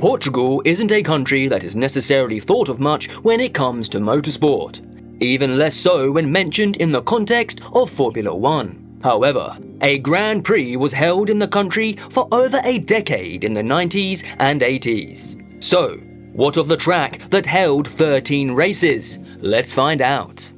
Portugal isn't a country that is necessarily thought of much when it comes to motorsport, even less so when mentioned in the context of Formula 1. However, a Grand Prix was held in the country for over a decade in the 90s and 80s. So, what of the track that held 13 races? Let's find out.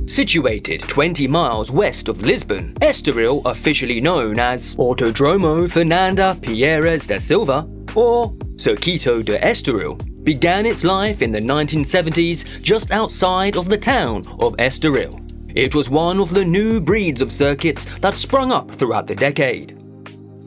Situated 20 miles west of Lisbon, Estoril, officially known as Autódromo Fernando Pires da Silva, or Circuito de Estoril, began its life in the 1970s just outside of the town of Estoril. It was one of the new breeds of circuits that sprung up throughout the decade.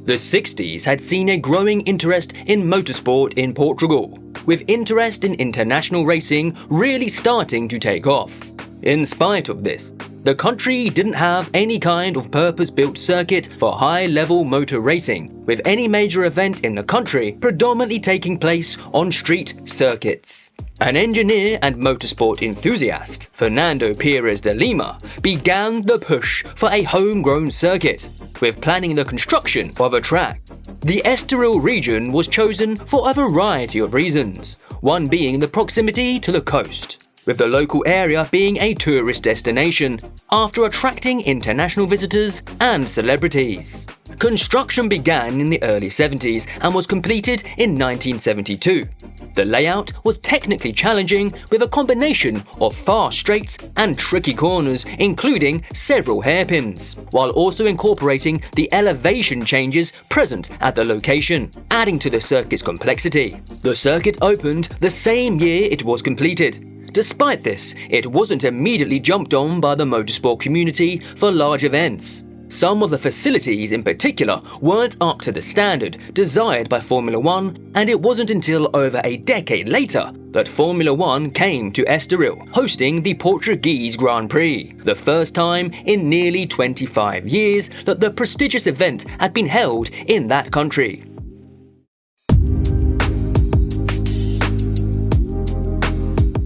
The 60s had seen a growing interest in motorsport in Portugal, with interest in international racing really starting to take off. In spite of this, the country didn't have any kind of purpose-built circuit for high-level motor racing, with any major event in the country predominantly taking place on street circuits. An engineer and motorsport enthusiast, Fernando Pires de Lima, began the push for a homegrown circuit, with planning the construction of a track. The Estoril region was chosen for a variety of reasons, one being the proximity to the coast, with the local area being a tourist destination after attracting international visitors and celebrities. Construction began in the early 70s and was completed in 1972. The layout was technically challenging with a combination of fast straights and tricky corners, including several hairpins, while also incorporating the elevation changes present at the location, adding to the circuit's complexity. The circuit opened the same year it was completed. Despite this, it wasn't immediately jumped on by the motorsport community for large events. Some of the facilities in particular weren't up to the standard desired by Formula 1, and it wasn't until over a decade later that Formula 1 came to Estoril, hosting the Portuguese Grand Prix, the first time in nearly 25 years that the prestigious event had been held in that country.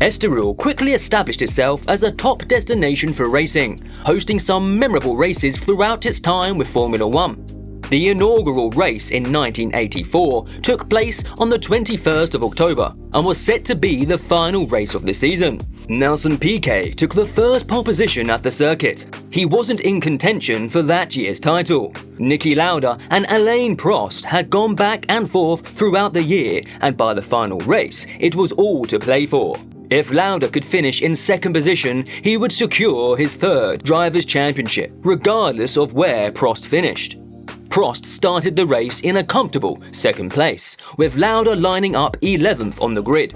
Estoril quickly established itself as a top destination for racing, hosting some memorable races throughout its time with Formula 1. The inaugural race in 1984 took place on the 21st of October and was set to be the final race of the season. Nelson Piquet took the first pole position at the circuit. He wasn't in contention for that year's title. Niki Lauda and Alain Prost had gone back and forth throughout the year, and by the final race, it was all to play for. If Lauda could finish in second position, he would secure his third Drivers' Championship, regardless of where Prost finished. Prost started the race in a comfortable second place, with Lauda lining up 11th on the grid.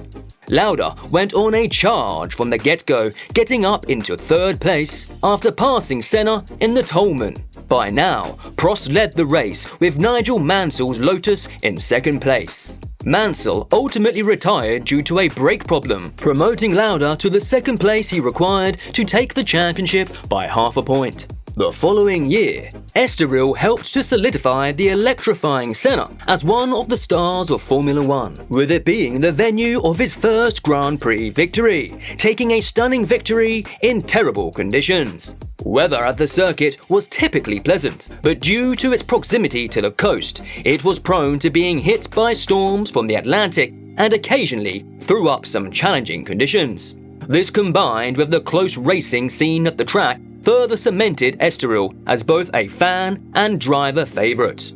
Lauda went on a charge from the get-go, getting up into third place after passing Senna in the Tolman. By now, Prost led the race with Nigel Mansell's Lotus in second place. Mansell ultimately retired due to a brake problem, promoting Lauda to the second place he required to take the championship by half a point. The following year, Estoril helped to solidify the electrifying Senna as one of the stars of Formula 1, with it being the venue of his first Grand Prix victory, taking a stunning victory in terrible conditions. Weather at the circuit was typically pleasant, but due to its proximity to the coast, it was prone to being hit by storms from the Atlantic and occasionally threw up some challenging conditions. This, combined with the close racing seen at the track, further cemented Estoril as both a fan and driver favourite.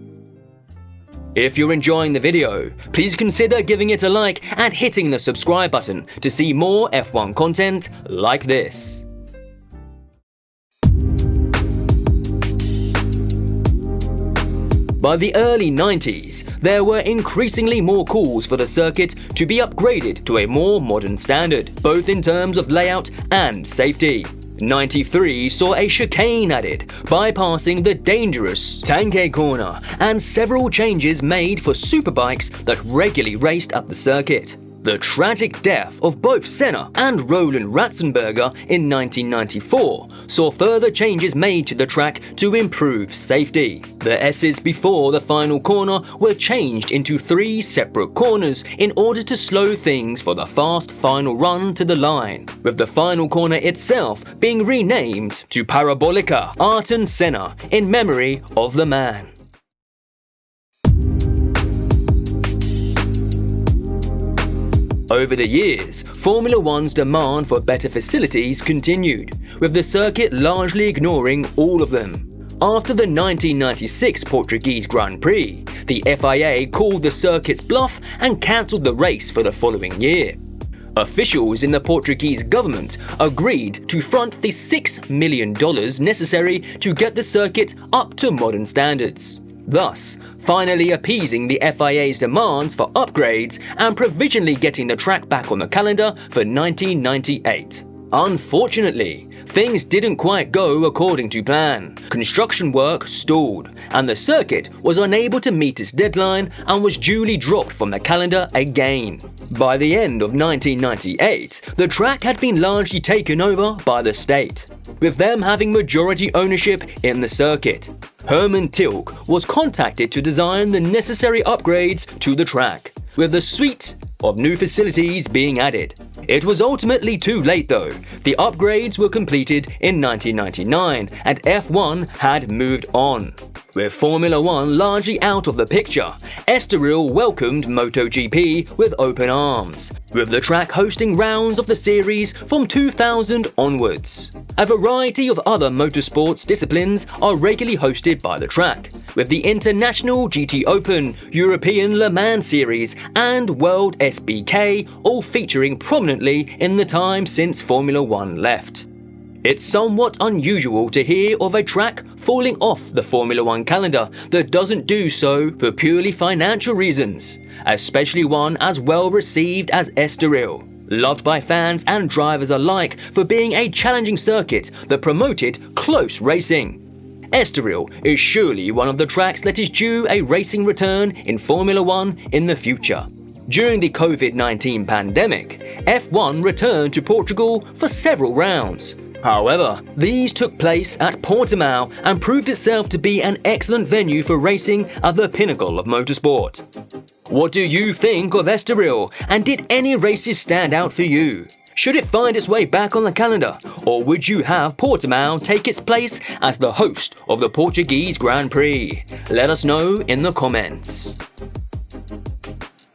If you're enjoying the video, please consider giving it a like and hitting the subscribe button to see more F1 content like this. By the early 90s, there were increasingly more calls for the circuit to be upgraded to a more modern standard, both in terms of layout and safety. 93 saw a chicane added, bypassing the dangerous Tanque corner, and several changes made for superbikes that regularly raced at the circuit. The tragic death of both Senna and Roland Ratzenberger in 1994 saw further changes made to the track to improve safety. The S's before the final corner were changed into 3 separate corners in order to slow things for the fast final run to the line, with the final corner itself being renamed to Parabolica Ayrton Senna in memory of the man. Over the years, Formula One's demand for better facilities continued, with the circuit largely ignoring all of them. After the 1996 Portuguese Grand Prix, the FIA called the circuit's bluff and cancelled the race for the following year. Officials in the Portuguese government agreed to front the $6 million necessary to get the circuit up to modern standards, thus finally appeasing the FIA's demands for upgrades and provisionally getting the track back on the calendar for 1998. Unfortunately, things didn't quite go according to plan. Construction work stalled, and the circuit was unable to meet its deadline and was duly dropped from the calendar again. By the end of 1998, the track had been largely taken over by the state, with them having majority ownership in the circuit. Herman Tilke was contacted to design the necessary upgrades to the track, with a suite of new facilities being added. It was ultimately too late though. The upgrades were completed in 1999 and F1 had moved on. With Formula One largely out of the picture, Estoril welcomed MotoGP with open arms, with the track hosting rounds of the series from 2000 onwards. A variety of other motorsports disciplines are regularly hosted by the track, with the International GT Open, European Le Mans Series and World SBK all featuring prominently in the time since Formula One left. It's somewhat unusual to hear of a track falling off the Formula One calendar that doesn't do so for purely financial reasons, especially one as well received as Estoril, loved by fans and drivers alike for being a challenging circuit that promoted close racing. Estoril is surely one of the tracks that is due a racing return in Formula One in the future. During the COVID-19 pandemic, F1 returned to Portugal for several rounds. However, these took place at Portimao and proved itself to be an excellent venue for racing at the pinnacle of motorsport. What do you think of Estoril, and did any races stand out for you? Should it find its way back on the calendar, or would you have Portimao take its place as the host of the Portuguese Grand Prix? Let us know in the comments.